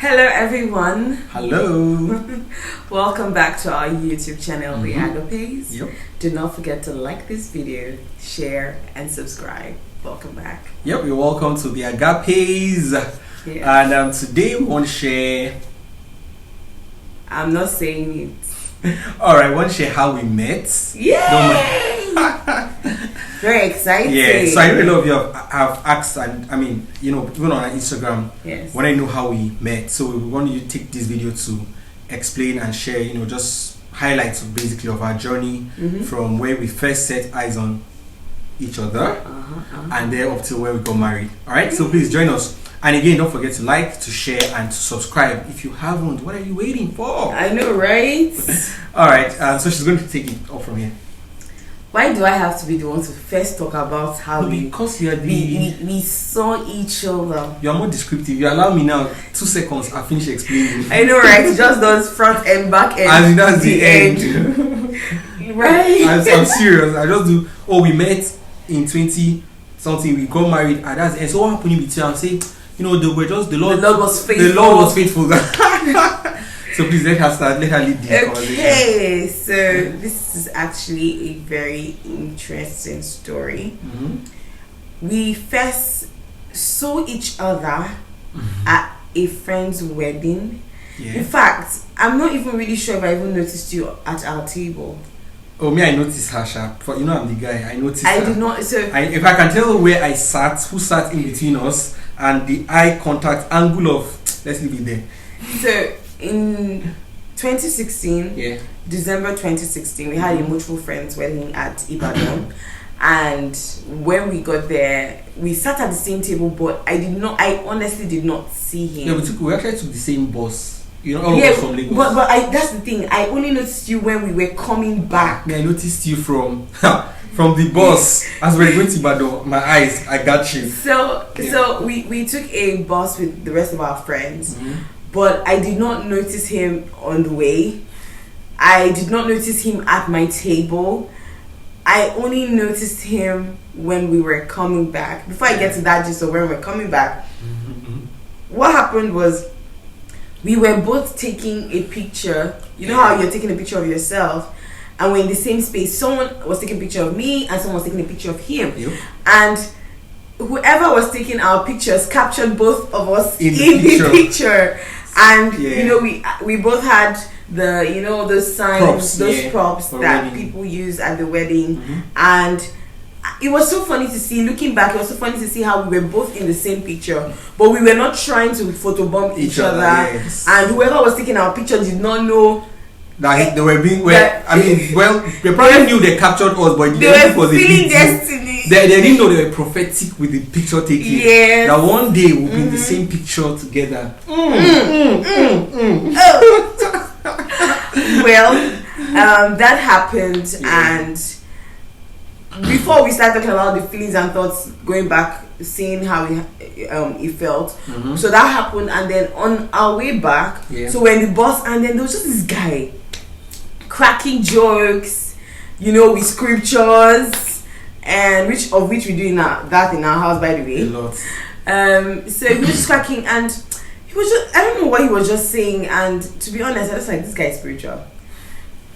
Hello everyone. Hello. Welcome back to our YouTube channel, The Agapes. Yep. Do not forget to like this video, share and subscribe. Welcome back. Yep, you're welcome to the Agapes. Yeah. And today we want to share... I'm not saying it. Alright, we want to share how we met. Yay! Very exciting. Yeah, so I know a lot of you have asked, and I mean, you know, even on our Instagram, yes, when I know how we met. So we want you to take this video to explain and share, you know, just highlights of basically of our journey from where we first set eyes on each other and then up to where we got married. Alright, so please join us. And again, don't forget to like, to share, and to subscribe. If you haven't, what are you waiting for? I know, right? Alright, so she's going to take it off from here. Why do I have to be the one to first talk about how because you are we saw each other? You are more descriptive. You allow me now 2 seconds. I finish explaining. I know, right? It just does front and back end. And that's the end. Right? I'm serious. I just do. Oh, we met in 20 something. We got married, and that's and so what happened in between? I'm saying, you know, the Lord was faithful. The Lord was faithful. So please let her start. Let her lead the conversation. Okay, so this is actually a very interesting story. We first saw each other at a friend's wedding. Yeah. In fact, I'm not even really sure if I even noticed you at our table. Oh, me, I noticed her, sharp. You know, I'm the guy. I noticed I her. did not. So if I can tell where I sat, who sat in between us, and the eye contact angle of, let's leave it there. So in 2016, December 2016, we had a mutual friend's wedding at Ibadan. And when we got there, we sat at the same table, but I honestly did not see him. Yeah, we actually took the same bus. You know, all of us from Lagos. But that's the thing. I only noticed you when we were coming back. Yeah, I noticed you from the bus as we were going to Ibadan. My eyes, I got you. So we took a bus with the rest of our friends. But I did not notice him on the way. I did not notice him at my table. I only noticed him when we were coming back. Before I get to that, just so when we were coming back, what happened was we were both taking a picture. You know how you're taking a picture of yourself, and we're in the same space. Someone was taking a picture of me, and someone was taking a picture of him. And whoever was taking our pictures captured both of us in the picture. And you know, we both had those signs, props that people use at the wedding. And it was so funny to see, looking back, it was so funny to see how we were both in the same picture, but we were not trying to photobomb each other. And whoever was taking our picture did not know that they were being they probably knew they captured us, but they were feeling destiny. They didn't know they were prophetic with the picture taking. Yes. That one day we'll be in the same picture together. Well, that happened, and before we started talking about the feelings and thoughts, going back, seeing how it felt. So that happened, and then on our way back, so we're in the bus, and then there was just this guy cracking jokes, you know, with scriptures, and which we do in our house, by the way. A lot. So he was just cracking, and he was just, I don't know what he was just saying, and to be honest, I was like, this guy is spiritual.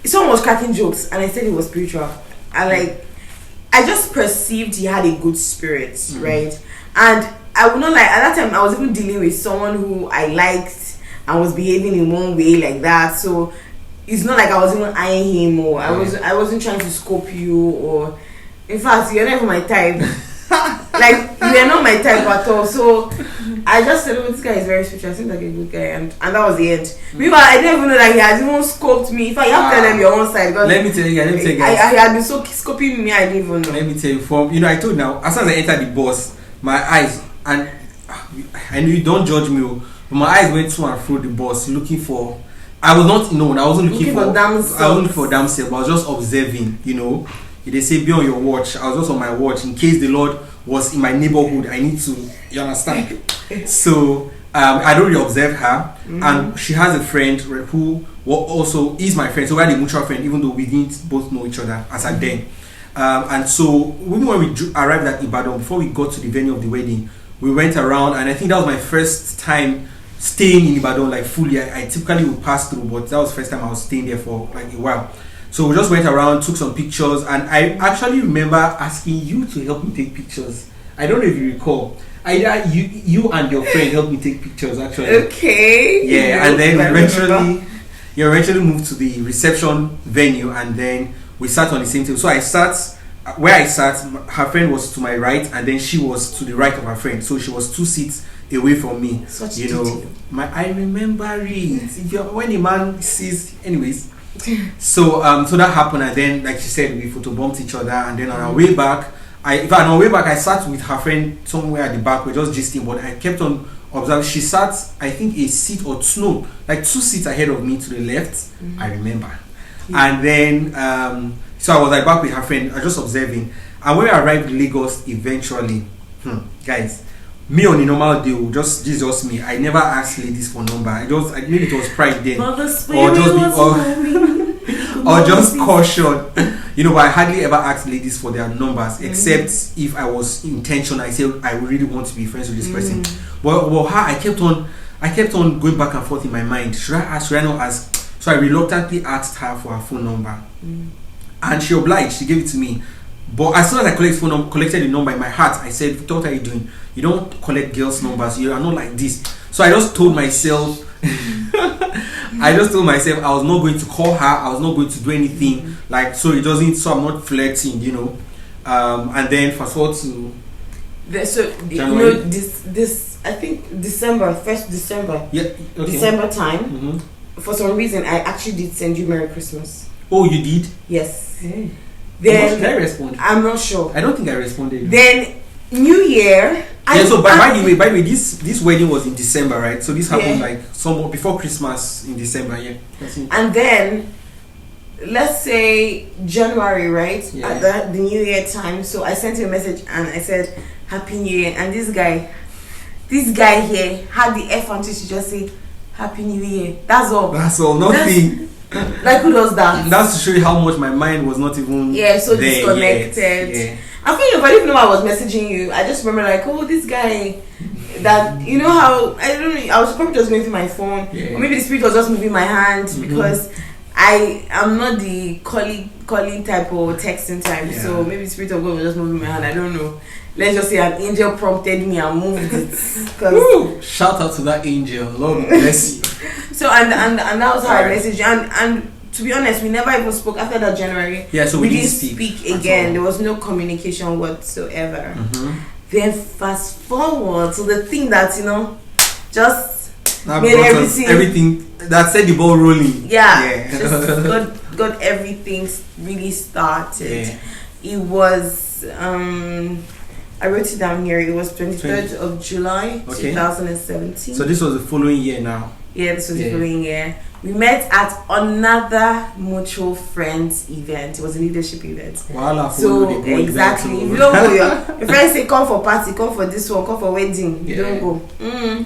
Someone was cracking jokes, and I said he was spiritual. I just perceived he had a good spirit, right? And I would not like, at that time I was even dealing with someone who I liked and was behaving in one way like that. So it's not like I was even eyeing him, or I wasn't trying to scope you, or in fact you're not even my type. Like, you're not my type at all. So I just said, oh, this guy is very spiritual, seems like a good guy, and that was the end. Meanwhile, I didn't even know that he had even scoped me. If I have to tell them your own side, God, let me tell you guys. I had been so scoping me, I didn't even know. Let me tell you, I told now, as soon as I entered the bus, my eyes, and I know you don't judge me, but my eyes went to and through the bus looking for. I wasn't looking for damsel, but I was just observing. You know, they say be on your watch. I was just on my watch in case the Lord was in my neighborhood. I need to, you understand? So I don't really observe her, and she has a friend who also is my friend. So we had a mutual friend, even though we didn't both know each other as at then. And so when we arrived at Ibadan, before we got to the venue of the wedding, we went around, and I think that was my first time staying in Ibadan like fully. I typically would pass through, but that was the first time I was staying there for like a while. So we just went around, took some pictures, and I actually remember asking you to help me take pictures. I don't know if you recall. Either you and your friend helped me take pictures actually. Okay. Yeah, and then we eventually moved to the reception venue, and then we sat on the same table. So I sat where I sat. Her friend was to my right, and then she was to the right of her friend. So she was 2 seats away from me. Such you know, detail. I remember it. When a man sees, anyways. So that happened, and then like she said, we photobombed each other, and then on our way back, on our way back, I sat with her friend somewhere at the back. We're just gisting, but I kept on observing. She sat, I think, a seat or two, no, like 2 seats ahead of me to the left. I remember, and then so I was like back with her friend. I was just observing, and when we arrived in Lagos, eventually, guys. Me on a normal day, this is just me. I never asked ladies for number. I maybe it was pride then, or just caution. But I hardly ever asked ladies for their numbers, except if I was intentional. I said I really want to be friends with this person. Well, her, I kept on going back and forth in my mind. Should I ask? Should I not ask? So I reluctantly asked her for her phone number, and she obliged. She gave it to me. But as soon as I collected the number in my heart, I said, "What are you doing? You don't collect girls' numbers. You are not like this." So I just told myself, I was not going to call her. I was not going to do anything so it doesn't. So I'm not flirting, And then fast forward to January. This I think December, 1st December. Yeah. Okay. December time. For some reason, I actually did send you Merry Christmas. Oh, you did? Yes. Hey. Then did I respond? I'm not sure. I don't think I responded. Then New Year. By the way, this wedding was in December, right? So this happened somewhat before Christmas in December, yeah. And then let's say January, right? Yeah. At the New Year time. So I sent you a message and I said Happy New Year, and this guy here had the effort to just say Happy New Year. That's all. Nothing. Like, who does that? That's to show you how much my mind was not even so there disconnected. Yeah. I feel if I didn't know I was messaging you, I just remember this guy that how I don't know. I was probably just going through my phone, or maybe the spirit was just moving my hand because I am not the calling type or texting type. Yeah. So maybe the spirit of God was just moving my hand. I don't know. Let's just say an angel prompted me and moved it. Shout out to that angel. Lord bless you. So and that was how I messaged you. And to be honest, we never even spoke after that January. Yeah, so we didn't speak again. There was no communication whatsoever. Then fast forward to the thing that just that made everything that set the ball rolling. Yeah. Just got everything really started. Yeah. It was I wrote it down here. It was 23rd of July, 2017. So this was the following year now. Yeah, this was the following year. We met at another mutual friends event. It was a leadership event. So exactly. If you don't go, your friends say come for party, come for this one, come for wedding. You don't go.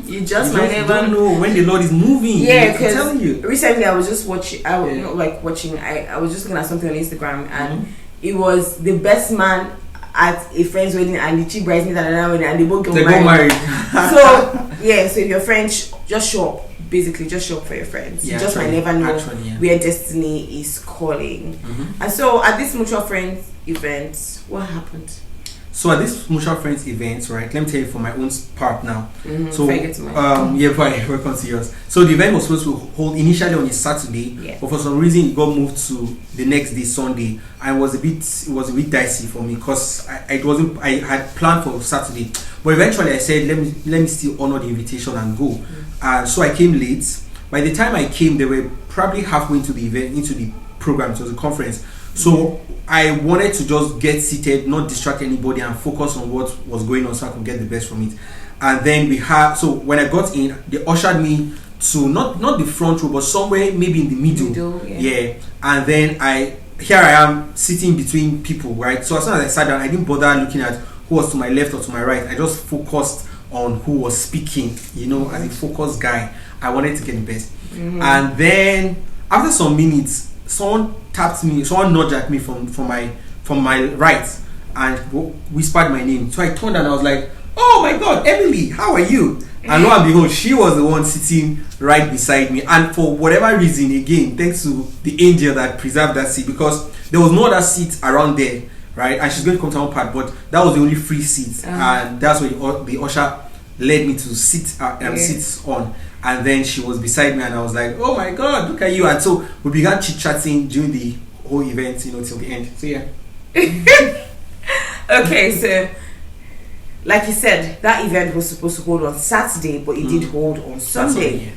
You just might never don't know when the Lord is moving. Yeah, because recently I was just watching. I was not watching. I was just looking at something on Instagram, and it was the best man at a friend's wedding and the chief bridesmaid at another wedding, and they both got married. So if your friends just show up. Basically, just show up for your friends. You just might never know where destiny is calling. And so, at this mutual friends event, what happened? So at this mutual friends event, right? Let me tell you from my own part now. So before I get to mine. Before I come to yours. So the event was supposed to hold initially on a Saturday, but for some reason it got moved to the next day, Sunday. And it was a bit dicey for me because I had planned for Saturday, but eventually I said let me still honor the invitation and go. So I came late. By the time I came, they were probably halfway into the event, into the program. It was a conference. So I wanted to just get seated, not distract anybody, and focus on what was going on so I could get the best from it. And then so when I got in, they ushered me to not the front row, but somewhere maybe in the middle. Yeah. And then here I am sitting between people, right? So as soon as I sat down, I didn't bother looking at who was to my left or to my right. I just focused on who was speaking, as a focused guy. I wanted to get the best. And then after some minutes, someone nudged at me from my right and whispered my name. So I turned and I was like, "Oh my God, Emily, how are you?" And lo and behold, she was the one sitting right beside me. And for whatever reason, again, thanks to the angel that preserved that seat, because there was no other seat around there, right? And she's going to come to our part, but that was the only free seat. And that's where the usher led me to sit on. And then she was beside me, and I was like, oh my God, look at you. And so we began chit-chatting during the whole event, till the end. So yeah. Okay, so like you said, that event was supposed to hold on Saturday, but it did hold on Sunday. Yeah.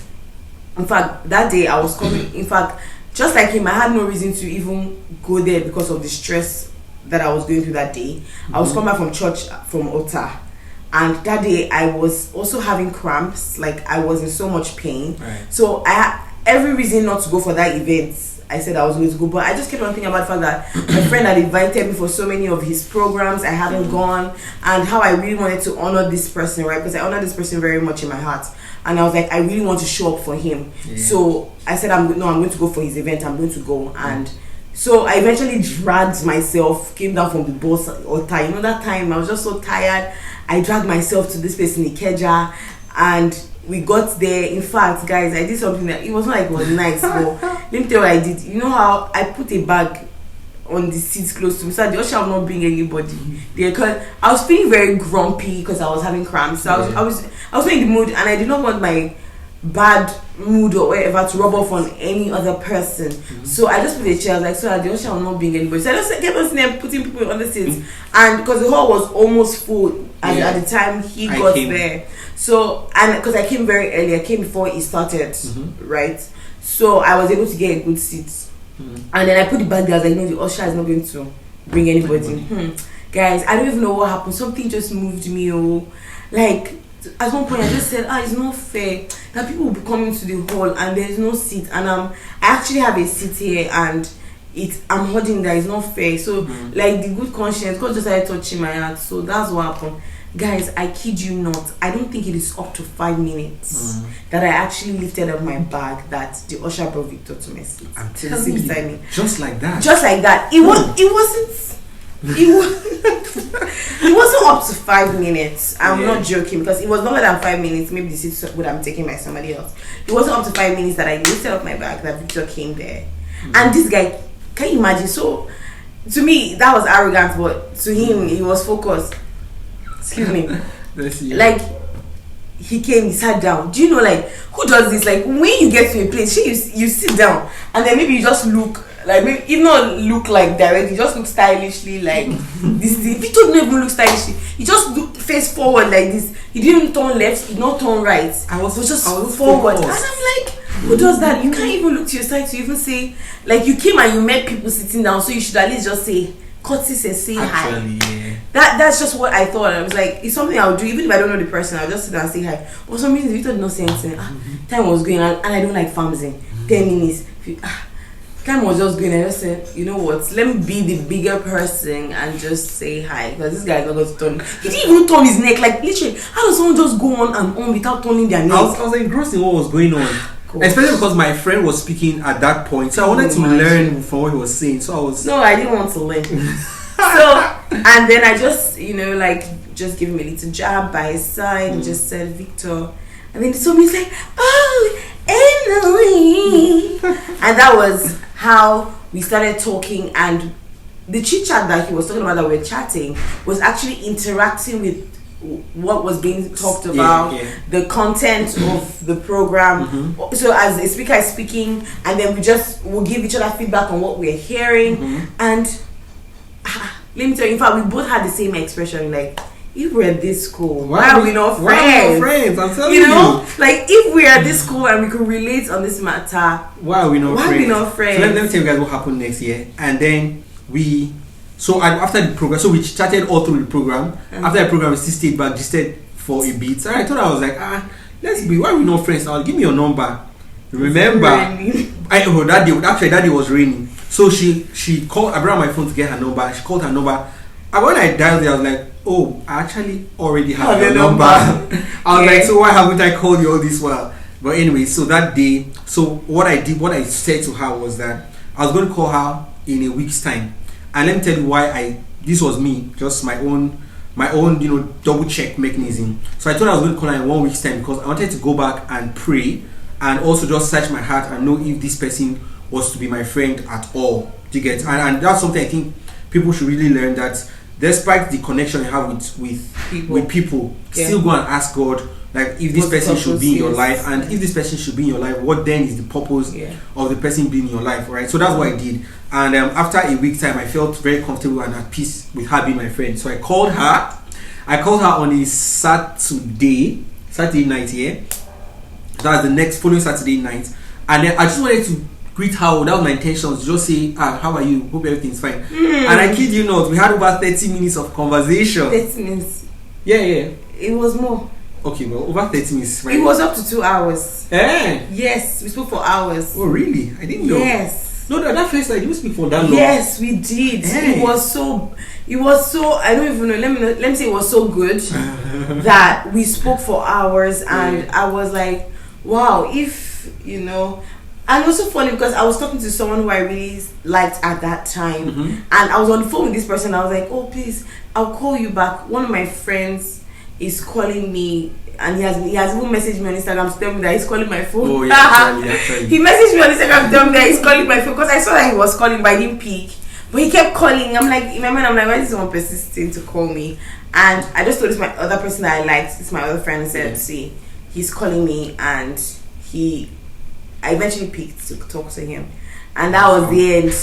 In fact, that day I was coming. In fact, just like him, I had no reason to even go there because of the stress that I was going through that day. I was coming back from church from Ota. And that day I was also having cramps, like I was in so much pain. Right. So I had every reason not to go for that event. I said I was going to go, but I just kept on thinking about the fact that my friend had invited me for so many of his programs. I hadn't gone, and how I really wanted to honor this person, right? Because I honor this person very much in my heart. And I was like, I really want to show up for him. Yeah. So I said, I'm going to go for his event. I'm going to go. And so I eventually dragged myself, came down from the bus all time. You know, that time I was just so tired. I dragged myself to this place in Ikeja, and we got there. In fact, guys, I did something that it wasn't like it was nice, but let me tell you what I did. You know how I put a bag on the seats close to me, so the usher will not bring anybody there, because I was feeling very grumpy because I was having cramps. So I was not in the mood, and I did not want my bad mood or whatever to rub off on any other person. So I just put a chair, like, so that the usher will not bring anybody. So I just kept on sitting there, putting people on the seats, and because the hall was almost full at the time he got there. So, and because I came very early, I came before it started, right? So I was able to get a good seat. And then I put the bag there. I was like, no, the usher is not going to bring anybody. Guys, I don't even know what happened. Something just moved me. Like, at one point I just said, it's not fair that people will be coming to the hall and there's no seat. And I actually have a seat here, and I'm holding that. It's not fair. So, like, the good conscience, God just started touching my heart. So that's what happened. Guys, I kid you not, I don't think it is up to 5 minutes that I actually lifted up my bag that the usher brought Victor to my seat. I'm telling you, beside me. Just like that. It wasn't up to 5 minutes. I'm not joking, because it was longer than 5 minutes. Maybe the seat would have taken by somebody else. It wasn't up to 5 minutes that I lifted up my bag that Victor came there. And this guy, can you imagine? So to me that was arrogant, but to him he was focused. Excuse me. Like, he came, he sat down. Do you know, like, who does this? Like, when you get to a place, you sit down, and then maybe you just look, like, maybe you not look like direct, you just look stylishly, like this. Victor didn't even look stylishly. He just looked face forward like this. He didn't turn left, he did not turn right. I was just forward. And I'm like, who does that? You can't even look to your side to even say, like, you came and you met people sitting down, so you should at least just say courtesy and say hi. That's just what I thought. I was like, it's something I'll do even if I don't know the person. I'll just sit down and say hi. But for some reason Victor did not say anything. Time was going on, and I don't like farming. 10 minutes. Time was just going. I just said, you know what? Let me be the bigger person and just say hi, because this guy is not going to turn. He didn't even turn his neck. Like, literally, how does someone just go on and on without turning their neck? I was engrossed in what was going on. Especially because my friend was speaking at that point, so I wanted to learn from what he was saying. So I didn't want to learn. So, and then I just, like, just give him a little jab by his side and just said, Victor. And then he saw me, he's like, oh, Emily. And that was how we started talking, and the chit chat that he was talking about, that we were chatting, was actually interacting with what was being talked about, the content of the program. So as a speaker is speaking, and then we'll give each other feedback on what we're hearing. And let me tell you, in fact, we both had the same expression, like, if we're this cool, why are we not friends? Why are we not friends? I'm telling you. Like, if we are this cool and we can relate on this matter, why are we not friends? So let me tell you guys what happened next year. And then after the program, so we chatted all through the program. After the program, we still stayed back, just stayed for a bit. And I thought, I was like, why are we not friends now? Give me your number. Remember, that day was raining. So she called. I brought my phone to get her number. She called her number. And when I dialed it, I was like, oh, I actually already have your number. I was like, so why haven't I called you all this while? But anyway, so that day, what I said to her was that I was going to call her in a week's time. And let me tell you why this was me, just my own my own, double check mechanism. So I thought I was going to call her in 1 week's time because I wanted to go back and pray and also just search my heart and know if this person was to be my friend at all. Do you get? And that's something I think people should really learn, that despite the connection you have with people, still go and ask God, like, if this person should be in your life, and if this person should be in your life, what then is the purpose of the person being in your life, right? So that's what I did. And after a week time, I felt very comfortable and at peace with her being my friend. So I called her on a Saturday night, that's the next following Saturday night. And then I just wanted to greet her. That was my intention, to just say, how are you? Hope everything's fine. And I kid you not, we had over 30 minutes of conversation. 30 minutes? Yeah. It was more. Okay, well, over 30 minutes. Right? It was up to 2 hours. Eh? Yes, we spoke for hours. Oh, really? I didn't know. Yes. No, that first night, you speak for that long. Yes, we did. It was so, I don't even know, let me say it was so good that we spoke for hours, and I was like, wow, if, and it was so funny because I was talking to someone who I really liked at that time, and I was on the phone with this person. I was like, oh, please, I'll call you back. One of my friends is calling me, and he has even messaged me on Instagram to tell me that he's calling my phone. Oh, yeah, actually. He messaged me on Instagram to tell me that he's calling my phone because I saw that he was calling, but I didn't pick. But he kept calling. I'm like, in my mind, why is someone persisting to call me? And I just told this my other person that I liked, this my other friend, and said, see, he's calling me, and I eventually picked to talk to him, and that was the end.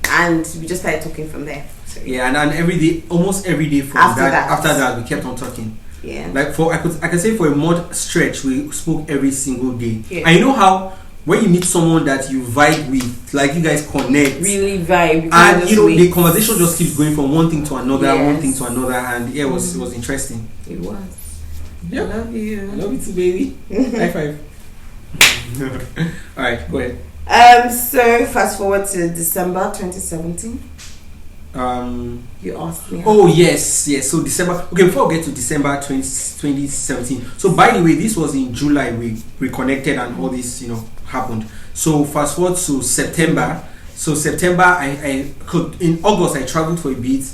And we just started talking from there. So, yeah, and every day, almost every day after that, we kept on talking. Yeah. Like I can say for a month stretch, we spoke every single day. Yeah. And you know how when you meet someone that you vibe with, like you guys connect, really vibe, and the conversation just keeps going from one thing to another, and it was interesting. It was. Yeah. I love you. I love you too, baby. High five. All right, go ahead. So fast forward to December 2017. You asked me. Oh yes. So December. Okay, before we get to December 2017. So by the way, this was in July we reconnected and all this happened. So fast forward to September. So September, I could in August I traveled for a bit,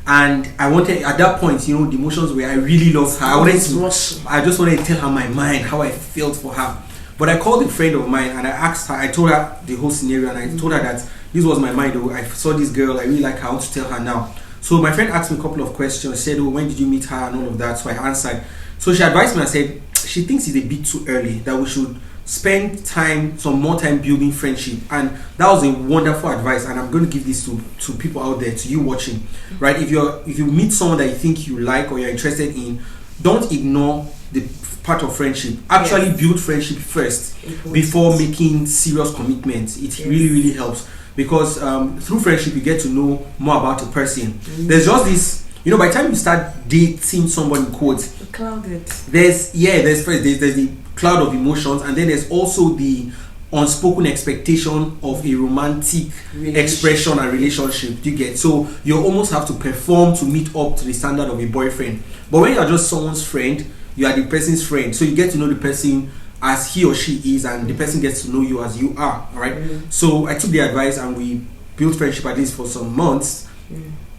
and I wanted at that point, the emotions were I really loved her. I just wanted to tell her my mind, how I felt for her. But I called a friend of mine and I asked her, I told her the whole scenario, and I told her that this was my mind. I saw this girl, I really like her, I want to tell her now. So my friend asked me a couple of questions, said, when did you meet her and all of that. So I answered. So she advised me and said, she thinks it's a bit too early, that we should spend some more time building friendship. And that was a wonderful advice, and I'm going to give this to people out there, to you watching, right? If you meet someone that you think you like or you're interested in, don't ignore the part of friendship. Actually build friendship first before making serious commitments. It really, really helps, because through friendship you get to know more about a person. There's just this, by the time you start dating someone, in quotes, clouded. There's the cloud of emotions, and then there's also the unspoken expectation of a romantic expression and relationship. Do you get? So you almost have to perform to meet up to the standard of a boyfriend. But when you're just someone's friend, you are the person's friend, so you get to know the person as he or she is, and the person gets to know you as you are. All right. So I took the advice and we built friendship at least for some months.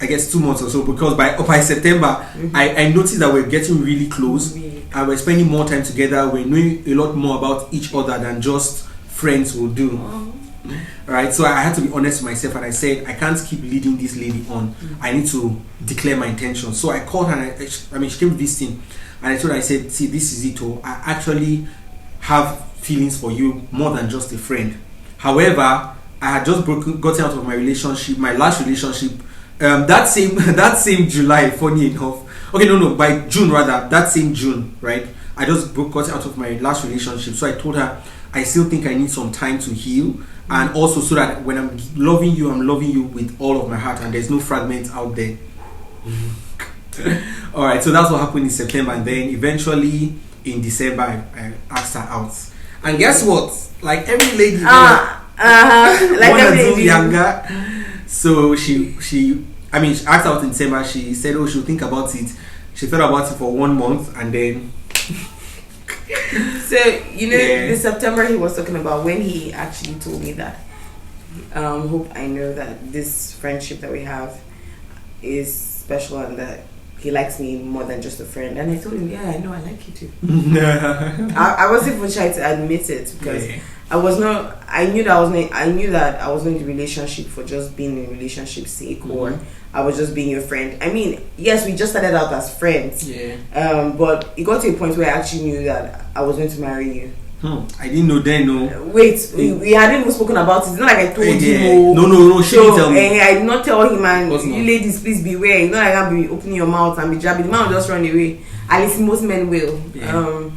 I guess 2 months or so, because by September I noticed that we're getting really close, and we're spending more time together. We're knowing a lot more about each other than just friends will do. Right. So I had to be honest with myself, and I said, I can't keep leading this lady on. I need to declare my intentions. So I called her, and she came visiting, and I told her, I said, see, this is it. I actually have feelings for you more than just a friend. However, I had just gotten out of my relationship, my last relationship, that same July, funny enough. Okay, no, by June rather, that same June, right? I just got out of my last relationship. So I told her, I still think I need some time to heal, and also so that when I'm loving you with all of my heart, and there's no fragments out there. Alright, so that's what happened in September, and then eventually in December I asked her out. And guess what? Like every lady like every lady younger. So she asked out in December. She said, she'll think about it. She thought about it for 1 month, and then so in September he was talking about when he actually told me that hope I know that this friendship that we have is special, and that he likes me more than just a friend. And I told him, yeah, I know, I like you too. I wasn't even shy to admit it because I knew that I wasn't in a relationship for just being in a relationship's sake, or I was just being your friend. I mean, yes, we just started out as friends. Yeah. But it got to a point where I actually knew that I was going to marry you. I didn't know then. No. Wait, we hadn't even spoken about it. It's not like I told him. No. She didn't tell me. I did not tell him. And you ladies, please beware. It's not like I'll be opening your mouth and be jabbing. The man will just run away. At least most men will. Yeah.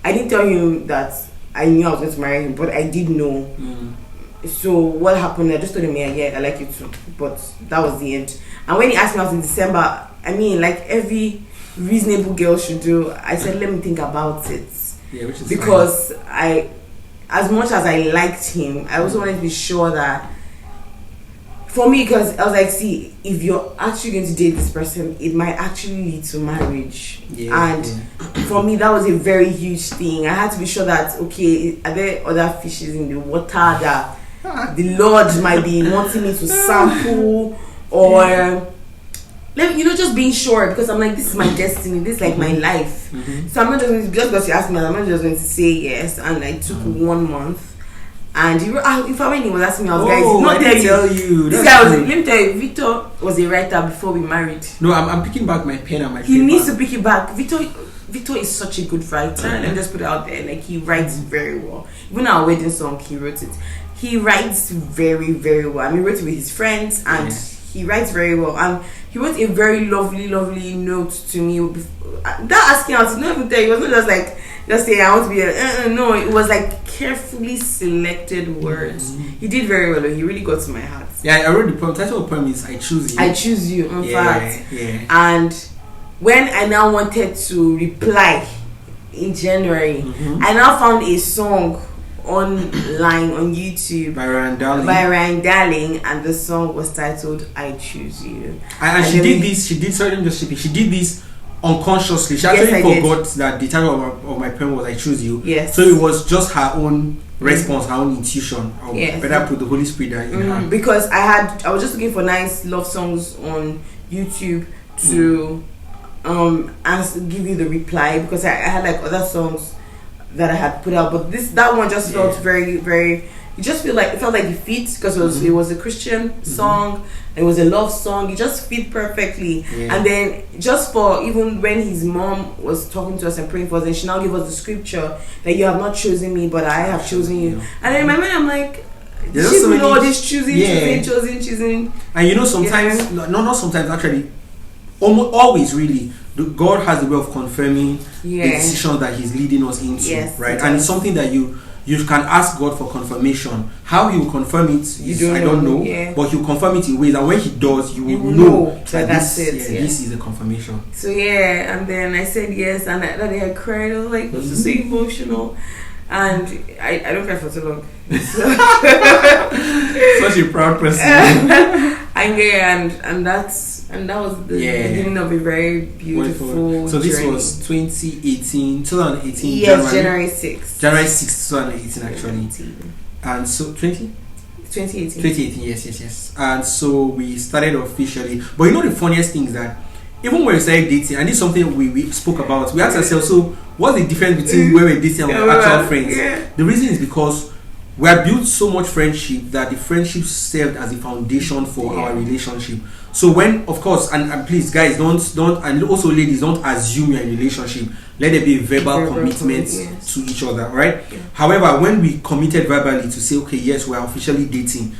I didn't tell him that I knew I was going to marry him, but I did know. So what happened? I just told him, yeah, I like you too. But that was the end. And when he asked me out in December, I mean, like every reasonable girl should do, I said, let me think about it. Yeah, which is because fine. As much as I liked him, I also wanted to be sure that for me, because I was like, see, if you're actually going to date this person, it might actually lead to marriage. And for me, that was a very huge thing. I had to be sure that, okay, are there other fishes in the water that the Lord might be wanting me to sample, or just being sure, because I'm like, this is my destiny, this is like my life. So I'm not just going to, just because you asked me, I'm not just going to say yes. And I took 1 month, and when he was asking me, I was guys, I didn't tell you. This guy was, let me tell you, Victor was a writer before we married. No, I'm picking back my pen and my paper. He needs to pick it back. Victor is such a good writer. Let me just put it out there. Like, he writes very well. Even our wedding song, he wrote it. He writes very, very well. I mean, he wrote it with his friends, and he writes very well. And he wrote a very lovely note to me. That asking out, not even there. It was not just like, just saying I want to be no, it was like carefully selected words. He did very well. He really got to my heart. Yeah, I wrote the poem. The title of the poem is I Choose You. I Choose You, in fact. Yeah. And when I now wanted to reply in January, I now found a song online on YouTube by Ryan Darling, and the song was titled I Choose You. And she did this unconsciously. She actually forgot that the title of my poem was I Choose You. Yes. So it was just her own response, her own intuition. Better put the Holy Spirit in her. Because I was just looking for nice love songs on YouTube to give you the reply, because I had like other songs that I had put out, but that one just felt very, very. It felt like it fits, because it was a Christian song. It was a love song. It just fit perfectly. And then just for even when his mom was talking to us and praying for us, and she now gave us the scripture that you have not chosen me, but I have chosen you. And in my mind, I'm like, all this choosing. And sometimes, not sometimes, actually, almost always, really, God has the way of confirming the decision that He's leading us into, right? And it's something that you can ask God for confirmation. How He will confirm it, I don't know, but He'll confirm it in ways, and when He does, you will know that that's this is a confirmation. So and then I said yes, and I cried. I was like, this is so emotional. And I don't cry for too long. Such a proud person. And that was the beginning of a very beautiful So this journey. was 2018 Yes, January 6th. January 6th, 2018 actually. And so 2018, yes. And so we started officially. But the funniest thing is that even when we started dating, and this is something we spoke about, we asked ourselves, so what's the difference between where we're dating and we're actual friends? The reason is because we have built so much friendship that the friendship served as a foundation for our relationship. So when, of course, and please guys, don't, and also ladies, don't assume you're in a relationship. Let there be a verbal commitment to each other, right? However, when we committed verbally to say, okay, yes, we're officially dating,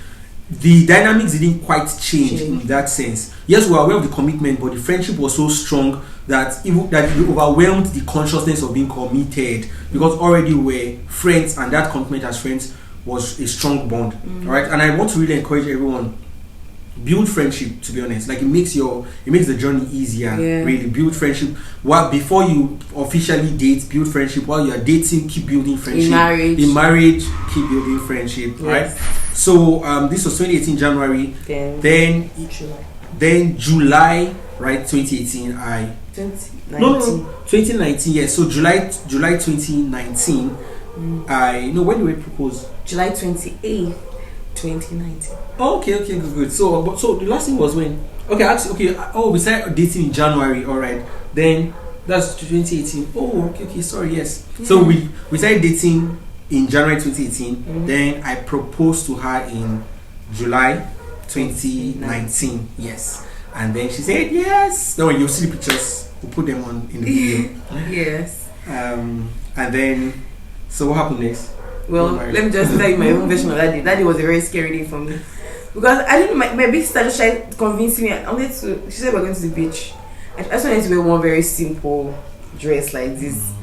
the dynamics didn't quite change in that sense. Yes, we were aware of the commitment, but the friendship was so strong that it overwhelmed the consciousness of being committed, because already we're friends, and that commitment as friends was a strong bond. Right? And I want to really encourage everyone, build friendship, to be honest. Like, it makes the journey easier. Really build friendship. Before you officially date, build friendship. While you are dating, keep building friendship. In marriage, keep building friendship. Right? So this was 2018 January. Then July, right? 2018. 2019. Yes. So July 2019. When did we propose? July 28th, 2019. Okay, good. So the last thing was when? Okay, actually, okay. Oh, we started dating in January. All right, then that's 2018. Oh, okay, sorry, yes. So we started dating in January 2018. Then I proposed to her in July 2019. Yes, and then she said yes. Then you'll see the pictures. We'll put them on in the video. Yes. And then, so what happened next? Well, let me just tell you my own version of that day. That day was a very scary day for me. Because I didn't, my big sister just tried to convince me. She said we're going to the beach. I just wanted to wear one very simple dress like this.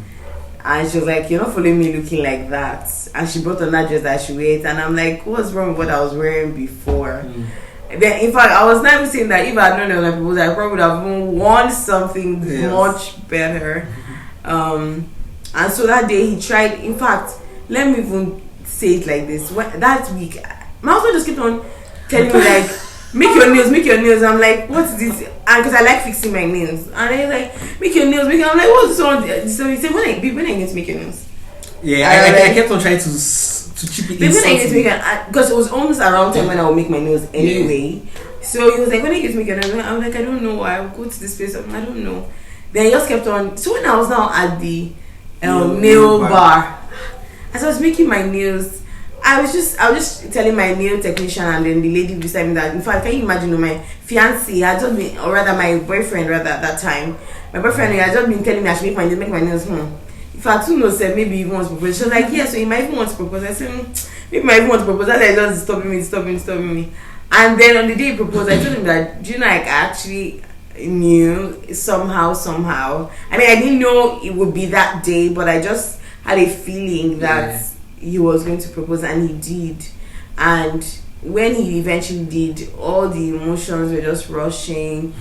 And she was like, you're not following me looking like that. And she brought on that dress that she wear. And I'm like, what's wrong with what I was wearing before? Then, in fact, I was not even saying that if I had known that people, I probably would have worn something much better. And so that day he tried. In fact, let me even say it like this. That week, my husband just kept on telling me like, make your nails. I'm like, what's this? And because I like fixing my nails, and he's like, make your nails. I'm like, what's this? So he said, when are you going to make your nails? Yeah, I kept on trying to chip it in. Because it was almost around time when I would make my nails anyway. So he was like, when are you going to make your nails? I was like, I don't know. I'll go to this place. I don't know. Then he just kept on. So when I was now at the nail bar, as I was making my nails, I was just telling my nail technician and then the lady beside me that, in fact, can you imagine, my fiancé had just been, or rather my boyfriend rather at that time, my boyfriend had just been telling me I should make my nails. In fact, who knows, said maybe he wants to propose. She was like, yeah, so he might even want to propose. I said, maybe he might even want to propose. That's like just stopping me. And then on the day he proposed, I told him that, do you know, like, I actually knew somehow. I mean, I didn't know it would be that day, but I just had a feeling that he was going to propose, and he did. And when he eventually did, all the emotions were just rushing,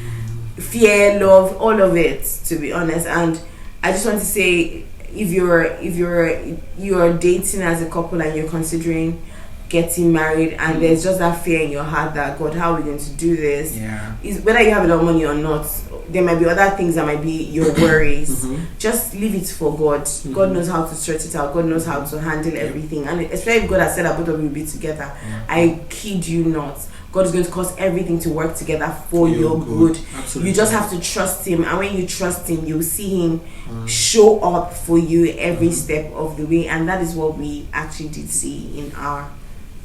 fear, love, all of it, to be honest. And I just want to say, if you're dating as a couple and you're considering getting married, and there's just that fear in your heart that, God, how are we going to do this? Is whether you have a lot of money or not, there might be other things that might be your worries. Just leave it for God. God knows how to sort it out. God knows how to handle everything. And especially if God has said that both of you will be together, I kid you not, God is going to cause everything to work together for your good. Absolutely. You just have to trust Him, and when you trust Him, you'll see Him show up for you every step of the way. And that is what we actually did see in our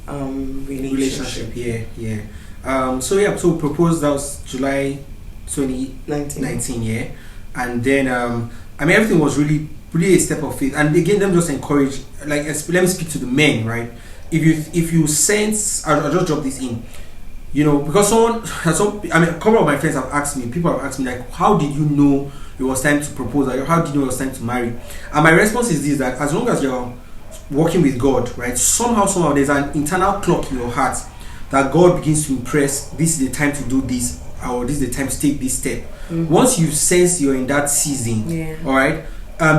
relationship. So proposed, that was July 2019, and then I mean, everything was really a step of faith. And again, them just encourage, like, let me speak to the men, right? If you sense, I'll just drop this in, you know, because a couple of my friends have asked me, like, how did you know it was time to propose, or how did you know it was time to marry? And my response is this, that as long as you're working with God, right, somehow there's an internal clock in your heart that God begins to impress, this is the time to do this, or this is the time to take this step. Once you sense you're in that season, all right,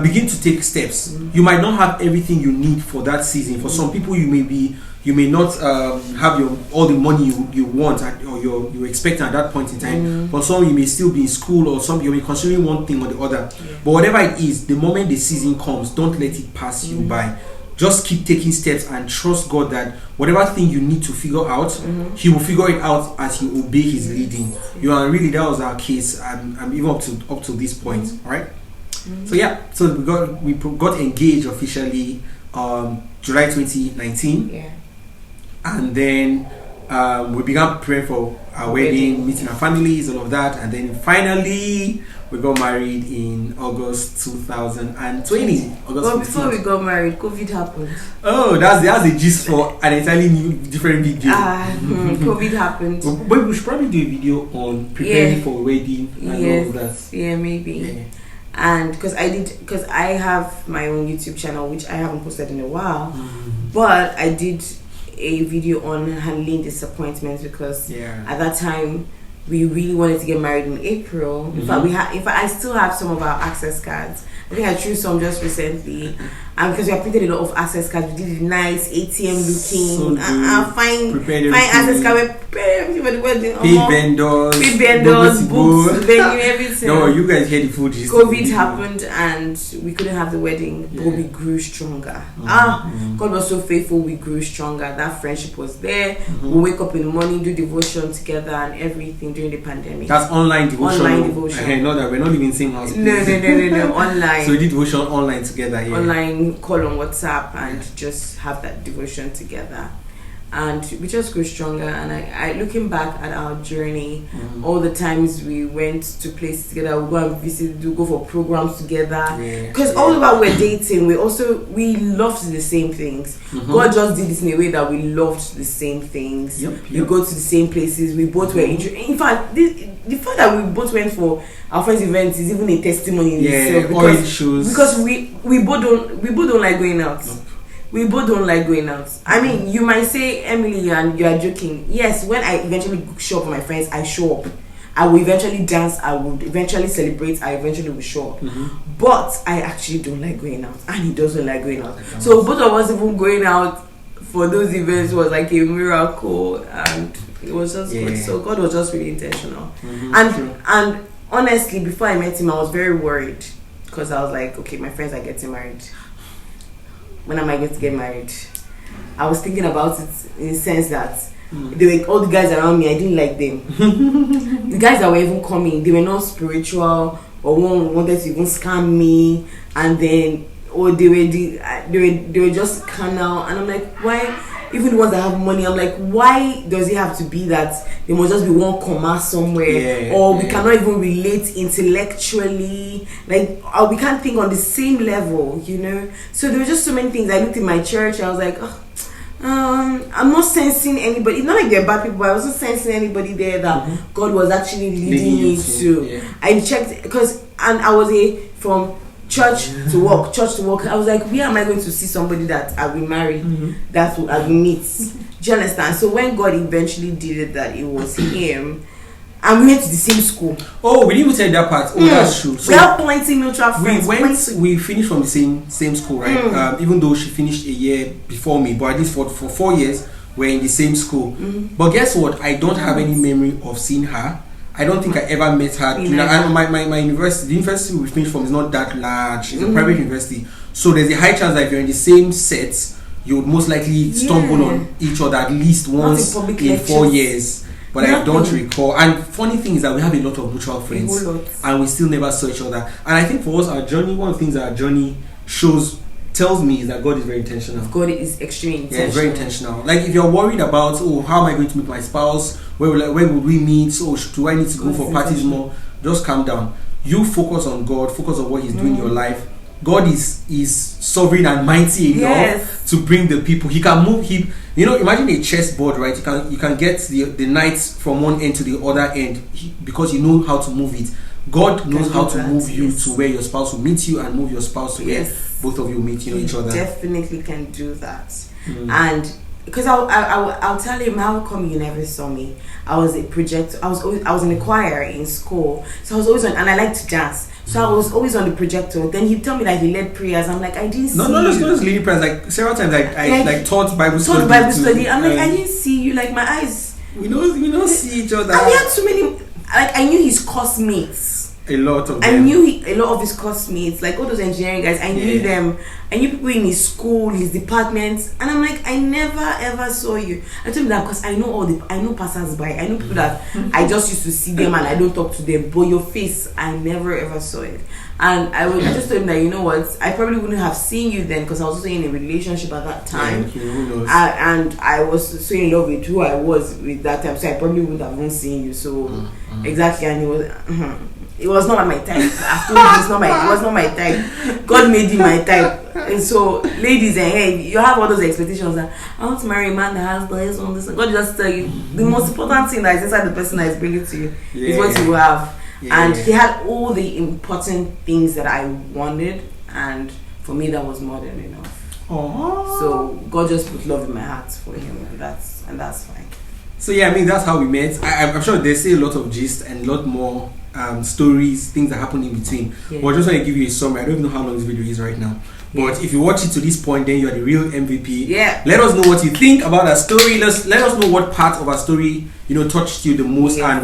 begin to take steps. You might not have everything you need for that season. For some people, you may not have all the money you want or you're expecting at that point in time. For some, you may still be in school, or some you may be considering one thing or the other. But whatever it is, the moment the season comes, don't let it pass you by. Just keep taking steps and trust God that whatever thing you need to figure out, He will figure it out as you obey His leading. You know, and really that was our case, and even up to this point, right? So we got engaged officially July 2019, and then we began preparing for our wedding, meeting our families, all of that, and then finally we got married in August 2020. But before we got married, COVID happened. Oh, that's the gist for an entirely new, different video. COVID happened. But we should probably do a video on preparing for a wedding and all of that. Yeah, maybe. Yeah. And because I have my own YouTube channel, which I haven't posted in a while, but I did a video on handling disappointments, because at that time we really wanted to get married in April. In fact, I still have some of our access cards. I think I drew some just recently, and because we have printed a lot of access cards, we did it nice, ATM looking, fine access card, we prepared everything for the wedding. Paid vendors, books, venue, everything. No, you guys hear the food. COVID happened and we couldn't have the wedding, but we grew stronger. God was so faithful, we grew stronger. That friendship was there. We wake up in the morning, do devotion together and everything during the pandemic. That's online devotion. Online devotion. I know that we're not living in the same house. No, online. So we did devotion online together here. Online, call on WhatsApp and just have that devotion together. And we just grew stronger. And I looking back at our journey, all the times we went to places together, we go and visit, we go for programs together. Because all while we're dating, we loved the same things. God just did this in a way that we loved the same things. We go to the same places. We both were in fact, the fact that we both went for our first event is even a testimony in itself. Because we both don't like going out. We both don't like going out. I mean, you might say, Emily, you are joking. Yes, when I eventually show up for my friends, I show up. I will eventually dance. I would eventually celebrate. I eventually will show up. But I actually don't like going out, and he doesn't like going out. So both of us even going out for those events was like a miracle, and it was just good. So God was just really intentional. And honestly, before I met him, I was very worried because I was like, okay, my friends are getting married. When am I going to get married? I was thinking about it in the sense that they were all the guys around me. I didn't like them. The guys that were even coming, they were not spiritual, or one wanted to even scam me, and then they were just carnal. And I'm like, why? Even the ones that have money, I'm like, why does it have to be that there must just be one comma somewhere, or we cannot even relate intellectually, like we can't think on the same level, you know? So there were just so many things. I looked in my church, I was like, I'm not sensing anybody. It's not like they're bad people, but I wasn't sensing anybody there that God was actually leading me to. I checked and I was from church to work. I was like, where am I going to see somebody that I will marry, that I will meet? Do you understand? So when God eventually did it, that it was him, and we went to the same school. Oh, we didn't even tell that part. Oh, that's true. So we have plenty mutual friends. We finished from the same school, right? Even though she finished a year before me, but at least for 4 years, we're in the same school. But guess what? I don't have any memory of seeing her. I don't think I ever met her. My university, the university we finished from is not that large. It's a private university. So there's a high chance that if you're in the same set, you would most likely stumble on each other at least once in 4 years. But I don't recall. And funny thing is that we have a lot of mutual friends, and we still never saw each other. And I think for us, our journey, one of the things that our journey tells me is that God is very intentional. God is extremely intentional. Yeah, very intentional. Like if you're worried about, how am I going to meet my spouse? Where would we meet? Do I need to go for parties more? Just calm down. You focus on God. Focus on what He's doing in your life. God is sovereign and mighty enough to bring the people. He can move. Imagine a chessboard, right? You can get the knights from one end to the other end because you know how to move it. God knows how to move you to where your spouse will meet you, and move your spouse to where both of you meet each other. Definitely can do that. And because I'll tell him, how come you never saw me? I was a projector. I was in the choir in school, so I was always on, and I like to dance. So I was always on the projector. Then he'd tell me that he led prayers. I'm like, I didn't see you. No, it's not just leading prayers. Like several times, I taught Bible study. I'm like, I didn't see you. Like my eyes. We don't see each other. And we had too many. Like I knew his classmates. A lot of them. I knew a lot of his classmates, like all those engineering guys. I knew them. I knew people in his school, his departments, and I'm like, I never ever saw you. I told him that because I know passers-by. I know people that I just used to see them and I don't talk to them. But your face, I never ever saw it. And I just told him that, you know what, I probably wouldn't have seen you then because I was also in a relationship at that time. And I was so in love with who I was with that time, so I probably wouldn't have even seen you. So exactly, and it was not my type. I told you it was not my type. God made him my type. And so, ladies, you have all those expectations that I want to marry a man that has this on this. God just tell you the most important thing that is inside the person that is bringing to you is what you will have. And he had all the important things that I wanted, and for me that was more than enough. So God just put love in my heart for him, and that's fine. So that's how we met. I'm sure they say a lot of gist and a lot more stories, things that happened in between. But I just want to give you a summary. I don't even know how long this video is right now. But if you watch it to this point, then you are the real MVP. Yeah. Let us know what you think about our story. Let us know what part of our story touched you the most, and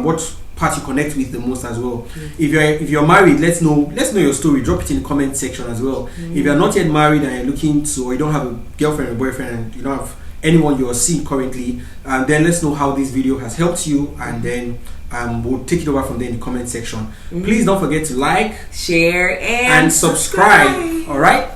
what part you connect with the most as well. If you're married, let's know your story. Drop it in the comment section as well. If you're not yet married and you're looking to, or you don't have a girlfriend or boyfriend, and you don't have anyone you're seeing currently, then let's know how this video has helped you, and then we'll take it over from there in the comment section. Please don't forget to like, share, and subscribe. All right.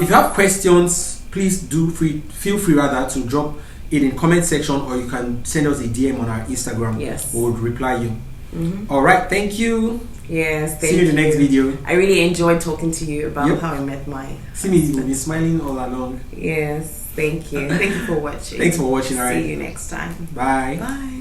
If you have questions, please feel free to drop it in comment section, or you can send us a DM on our Instagram. Yes, we'll reply you. All right. Thank you. Yes. See you in the next video. I really enjoyed talking to you about how I met my. See me, you'll be smiling all along. Yes. Thank you. Thank you for watching. Thanks for watching. All right. See you next time. Bye. Bye.